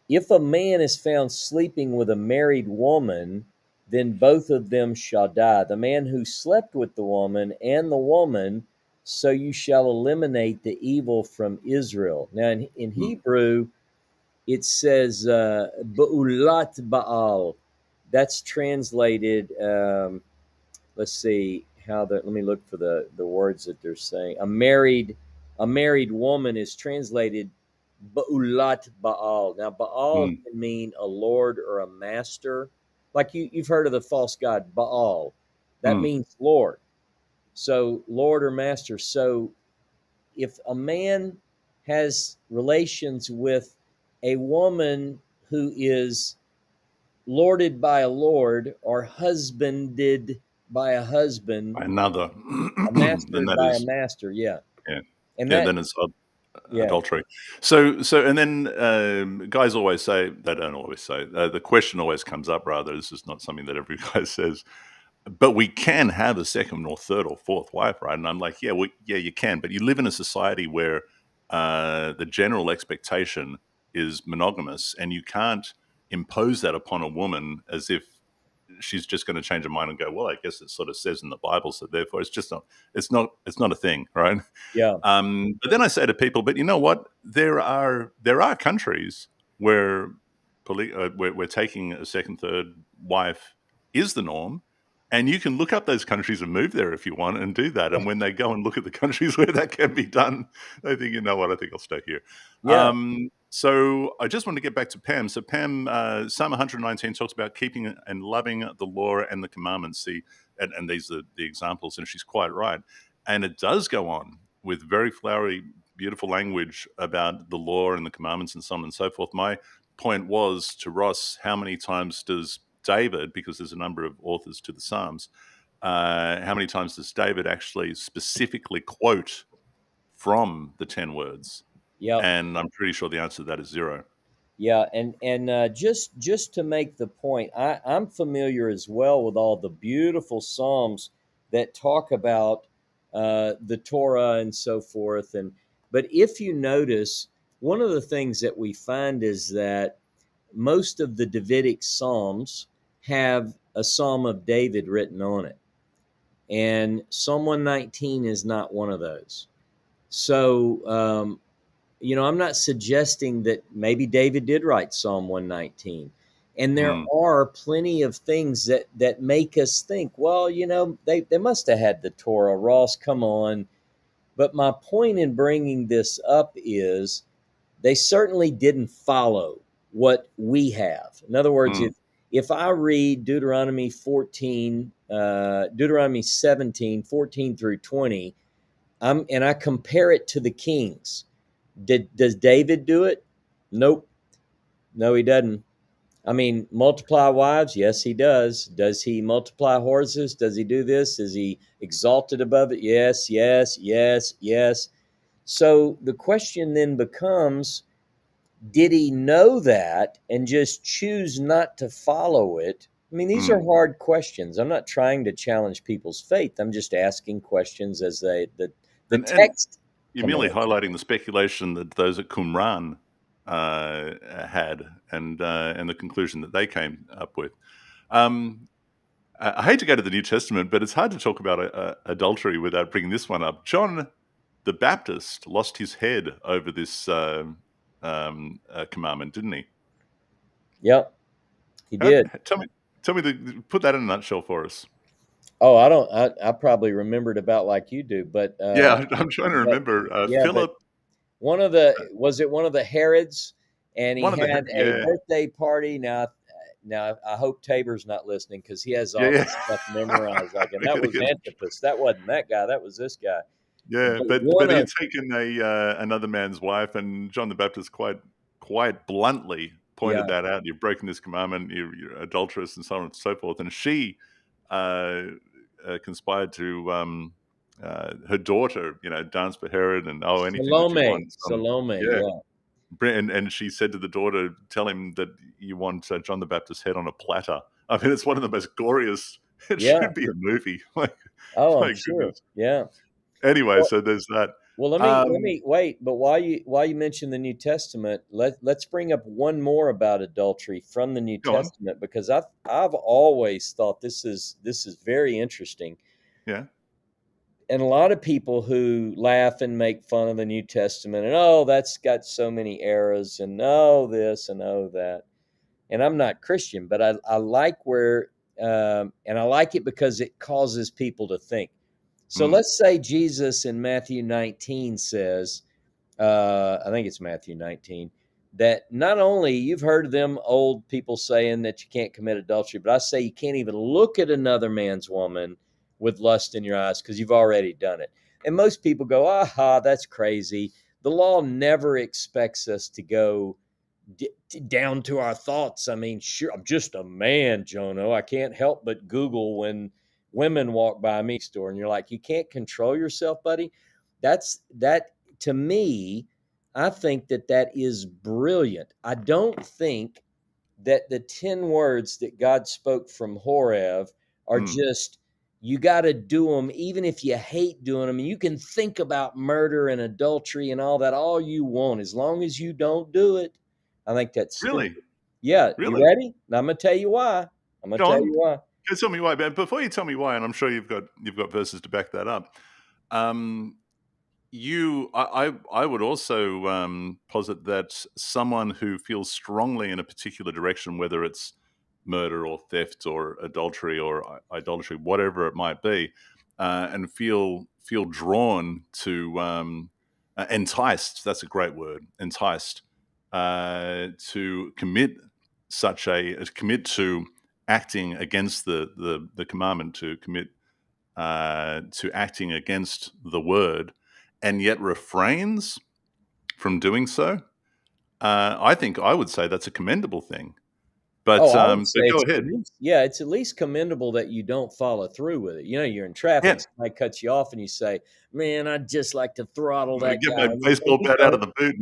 if a man is found sleeping with a married woman, then both of them shall die. The man who slept with the woman and the woman, so you shall eliminate the evil from Israel. Now, in Mm. Hebrew, it says Ba'ulat Baal. That's translated. Let's see let me look for the words that they're saying. A married woman is translated Ba'ulat Baal. Now, Baal Mm. can mean a lord or a master. Like you've heard of the false god Baal. That Mm. means Lord. So, Lord or master. So, if a man has relations with a woman who is lorded by a lord or husbanded by a husband, Another, a then mastered that by a is, master, yeah. yeah, And yeah. that, Then it's yeah, adultery. And then guys always say, they don't always say, the question always comes up. Rather, this is not something that every guy says. But we can have a second or third or fourth wife, right? And I'm like, yeah, you can. But you live in a society where the general expectation is monogamous, and you can't impose that upon a woman as if she's just going to change her mind and go, well, I guess it sort of says in the Bible, so therefore it's just not. It's not a thing, right? yeah, But then I say to people, but you know what? There are countries where where taking a second, third wife is the norm, and you can look up those countries and move there if you want and do that. And when they go and look at the countries where that can be done, they think, you know what? I think I'll stay here. yeah. So I just want to get back to Pam. So Pam, Psalm 119 talks about keeping and loving the law and the commandments. See, and these are the examples, and she's quite right. And it does go on with very flowery, beautiful language about the law and the commandments and so on and so forth. My point was to Ross, how many times does David, because there's a number of authors to the Psalms, how many times does David actually specifically quote from the 10 words? Yep. And I'm pretty sure the answer to that is zero. Yeah, and just to make the point, I'm familiar as well with all the beautiful psalms that talk about the Torah and so forth. And but if you notice, one of the things that we find is that most of the Davidic psalms have a Psalm of David written on it, and Psalm 119 is not one of those. So I'm not suggesting that maybe David did write Psalm 119. And there Mm. are plenty of things that make us think, well, they must have had the Torah. Ross, come on. But my point in bringing this up is they certainly didn't follow what we have. In other words, Mm. if I read Deuteronomy 14, Deuteronomy 17, 14 through 20, and I compare it to the Kings, does David do it? Nope. No, he doesn't. I mean, multiply wives? Yes, he does. Does he multiply horses? Does he do this? Is he exalted above it? Yes, yes, yes, yes. So the question then becomes, did he know that and just choose not to follow it? I mean, these are Mm. hard questions. I'm not trying to challenge people's faith. I'm just asking questions as the And text you're merely commands. highlighting the speculation that those at Qumran had, and the conclusion that they came up with. Um, I hate to go to the New Testament, but it's hard to talk about adultery without bringing this one up. John the Baptist lost his head over this commandment, didn't he? Yep, he did. Tell me put that in a nutshell for us. Oh, I don't. I probably remembered about like you do, Yeah, I'm trying to but remember. yeah, but Philip, one of the was it one of the Herods, and he one of the had a yeah, birthday party. Now I hope Tabor's not listening because he has yeah, all yeah. this stuff memorized. Like, and I that gotta was get Antipas. That wasn't that guy. That was this guy. yeah, But but one he of had taken a another man's wife, and John the Baptist quite bluntly yeah, pointed that out. You've broken this commandment. You're adulterous, and so on and so forth. And she uh, conspired to her daughter, dance for Herod, and anything that you want. Salome, Yeah, yeah, and she said to the daughter, "Tell him that you want John the Baptist's head on a platter." I mean, it's one of the most glorious. It yeah. should be a movie. Like, Oh, I'm my sure. goodness. Yeah. Anyway, Well, so there's that. Well, Um, let me wait. But while you mention the New Testament, let's bring up one more about adultery from the New Go on. Testament because I've always thought this is very interesting. Yeah. And a lot of people who laugh and make fun of the New Testament and oh, that's got so many errors and oh this and oh that. And I'm not Christian, but I like where and I like it because it causes people to think. So Mm. let's say Jesus in Matthew 19 says, I think it's Matthew 19, that not only you've heard them old people saying that you can't commit adultery, but I say you can't even look at another man's woman with lust in your eyes because you've already done it. And most people go, aha, that's crazy. The law never expects us to go down to our thoughts. I mean, sure, I'm just a man, Jono. I can't help but Google when women walk by me store, and you're like, you can't control yourself, buddy. That to me. I think that is brilliant. I don't think that the 10 words that God spoke from Horeb are Mm. just you got to do them even if you hate doing them. You can think about murder and adultery and all that all you want as long as you don't do it. I think that's Really? stupid. Yeah, you Really? ready? Now I'm going to tell you why. I'm going to Go tell on. you why. Tell me why. But before you tell me why, and I'm sure you've got verses to back that up. Um, I would also posit that someone who feels strongly in a particular direction, whether it's murder or theft or adultery or idolatry, whatever it might be, and feel drawn to enticed. That's a great word. Enticed to commit to acting against the commandment, to commit to acting against the word, and yet refrains from doing so, I think I would say that's a commendable thing. Oh, I would But say go it's at ahead. least, yeah, it's at least commendable that you don't follow through with it. You know, you're in traffic, Yeah, somebody cuts you off, and you say, "Man, I'd just like to throttle that get guy," my and baseball you bat out of don't, the boot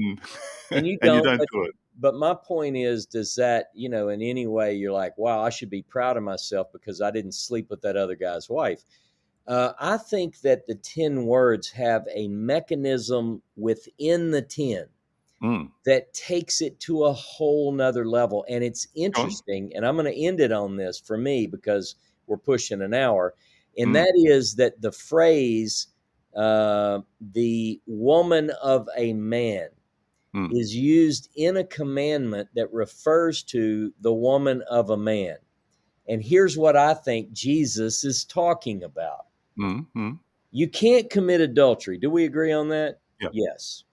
and you and you don't. don't do it. But my point is, does that, you know, in any way, you're like, "Wow, I should be proud of myself because I didn't sleep with that other guy's wife." I think that the 10 words have a mechanism within the 10 Mm, that takes it to a whole nother level. And it's go on. interesting. And I'm going to end it on this for me because we're pushing an hour. And Mm, that is that the phrase, the woman of a man, mm, is used in a commandment that refers to the woman of a man. And here's what I think Jesus is talking about. mm. You can't commit adultery. Do we agree on that? Yeah. Yes.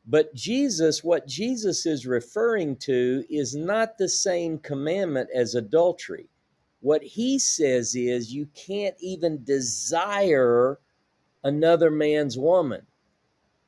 But Jesus, what Jesus is referring to is not the same commandment as adultery. What he says is you can't even desire another man's woman.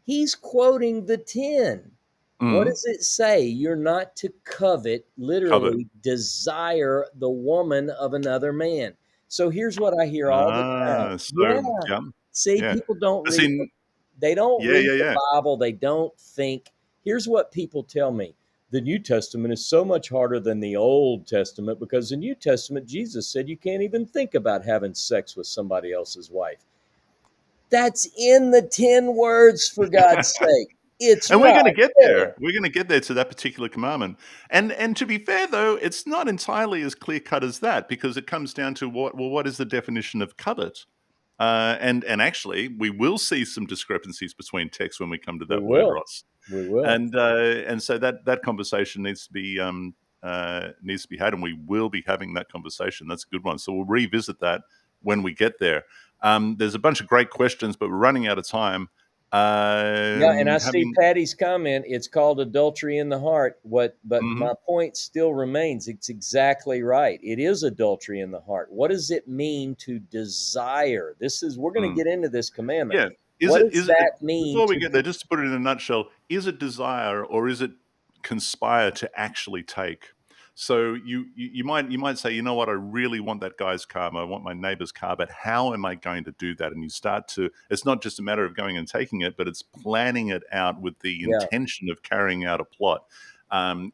He's quoting the 10. What Mm. does it say? You're not to covet, Covered. literally desire the woman of another man. So here's what I hear all the time. So, Yeah. yeah. See, Yeah. people don't But read see, they don't yeah, read yeah, the yeah. Bible. They don't think. Here's what people tell me. The New Testament is so much harder than the Old Testament because the New Testament, Jesus said you can't even think about having sex with somebody else's wife. That's in the 10 words, for God's sake. It's And we're right gonna get there. there. We're gonna get there to that particular commandment. And to be fair, though, it's not entirely as clear cut as that, because it comes down to what is the definition of covet? And actually, we will see some discrepancies between texts when we come to We that word, will. Ross. We will. And so that conversation needs to be had, and we will be having that conversation. That's a good one. So we'll revisit that when we get there. There's a bunch of great questions, but we're running out of time. Yeah, and I see Having Patty's comment. It's called adultery in the heart. But mhm, my point still remains. It's exactly right. It is adultery in the heart. What does it mean to desire? We're going to mm. get into this commandment. Yeah. What does Is it that mean before we to get there, just to put it in a nutshell, is it desire or is it conspire to actually take? So you might say, you know what, I really want that guy's car, I want my neighbor's car, but how am I going to do that? And you start to, it's not just a matter of going and taking it, but it's planning it out with the Yeah. intention of carrying out a plot.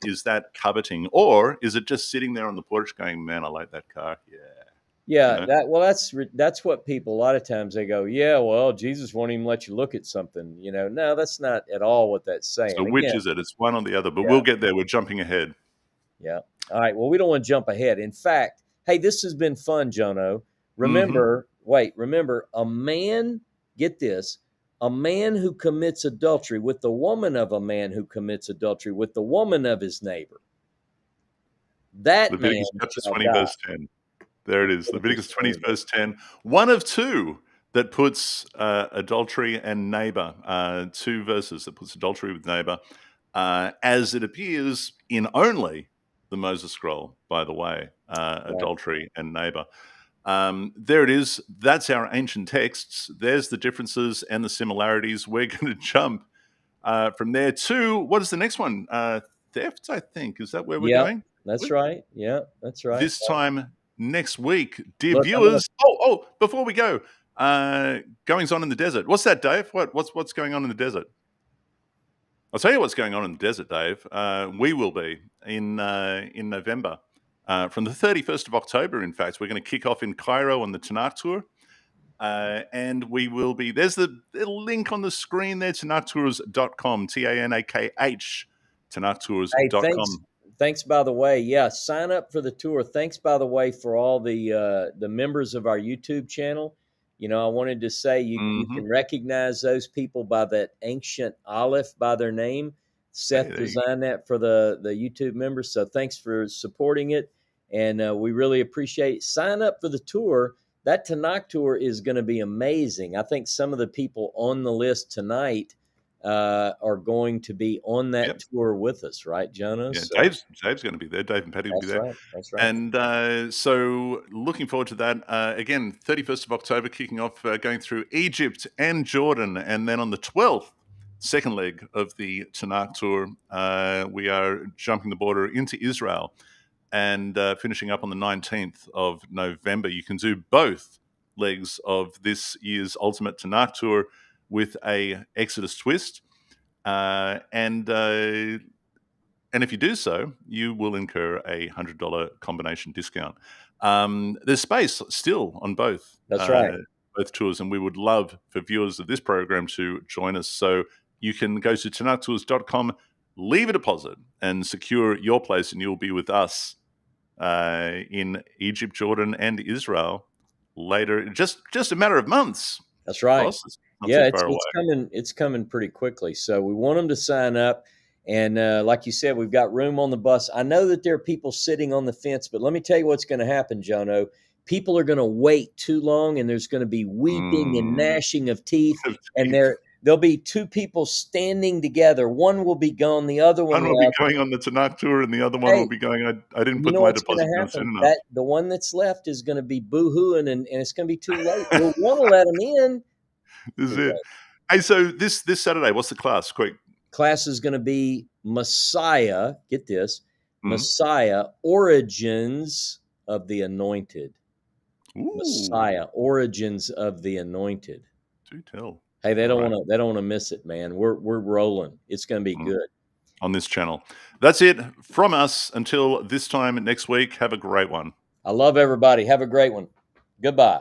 Is that coveting, or is it just sitting there on the porch going, man, I like that car? Yeah. You Yeah, know? that's what people a lot of times they go, yeah, well, Jesus won't even let you look at something, you know. No, that's not at all what that's So saying. which Again, is it? It's one or the other, but yeah, we'll get there. We're jumping ahead. yeah. All right, well, we don't want to jump ahead. In fact, hey, this has been fun, Jono. Hmm. Remember, a man, get this, a man who commits adultery with the woman of a man who commits adultery with the woman of his neighbor, that man Leviticus chapter shall 20, die. verse 10. There it is. Leviticus Leviticus 20, 20. verse 10. One of two that puts adultery and neighbor, two verses that puts adultery with neighbor, as it appears in only the Moses scroll, by the way, Right. adultery and neighbor. There it is. That's our ancient texts. There's the differences and the similarities. We're going to jump from there to, what is the next one? Theft, I think. Is that where we're Yep, going? that's right. Yeah, that's right. This time next week, dear Look, I'm gonna viewers. Oh, before we go, goings on in the desert. What's that, Dave? What's going on in the desert? I'll tell you what's going on in the desert, Dave. We will be in November. From the 31st of October, in fact, we're going to kick off in Cairo on the Tanakh tour. And we will be, there's the link on the screen there, tanaktours.com, TANAKH, Hey, thanks. tanaktours.com. Thanks, by the way. Yeah, sign up for the tour. Thanks, by the way, for all the members of our YouTube channel. You know, I wanted to say you Hmm. can recognize those people by that ancient Aleph by their name. Hey, Seth there you designed that for the YouTube members. So thanks for supporting it, and we really appreciate it. Sign up for the tour. That Tanakh tour is going to be amazing. I think some of the people on the list tonight are going to be on that Yep. tour with us, right, Jono? Yeah, So Dave's going to be there. Dave and Patty will be that's there. right. That's right. And so looking forward to that. Again, 31st of October, kicking off, going through Egypt and Jordan. And then on the 12th, second leg of the Tanakh tour, we are jumping the border into Israel and finishing up on the 19th of November. You can do both legs of this year's Ultimate Tanakh tour with a Exodus twist. And if you do so, you will incur a $100 combination discount. There's space still on That's right. both tours, and we would love for viewers of this program to join us. So you can go to tanaktours.com, leave a deposit, and secure your place, and you'll be with us in Egypt, Jordan, and Israel later. Just a matter of months. That's right. Boss, it's not Yeah, too it's far away. it's coming. It's coming pretty quickly. So we want them to sign up. And like you said, we've got room on the bus. I know that there are people sitting on the fence, but let me tell you what's going to happen, Jono. People are going to wait too long, and there's going to be weeping and gnashing of teeth, and there'll be two people standing together. One will be gone, the other one One will be left. going on the Tanakh tour, and the other one Hey, will be going, I didn't you put know my what's going deposit to down soon happen? enough. That the one that's left is going to be boo-hooing, and it's going to be too late. We'll want to let them in. This is Too it. late. Hey, so this Saturday, what's the class? Quick. Class is going to be Messiah. Get this, Mhm. Messiah, origins of the anointed. Ooh, Messiah, origins of the anointed. do tell. Hey, they All don't right. want to. They don't want to miss it, man. We're rolling. It's going to be Mm. good. On this channel. That's it from us. Until this time next week, have a great one. I love everybody. Have a great one. Goodbye.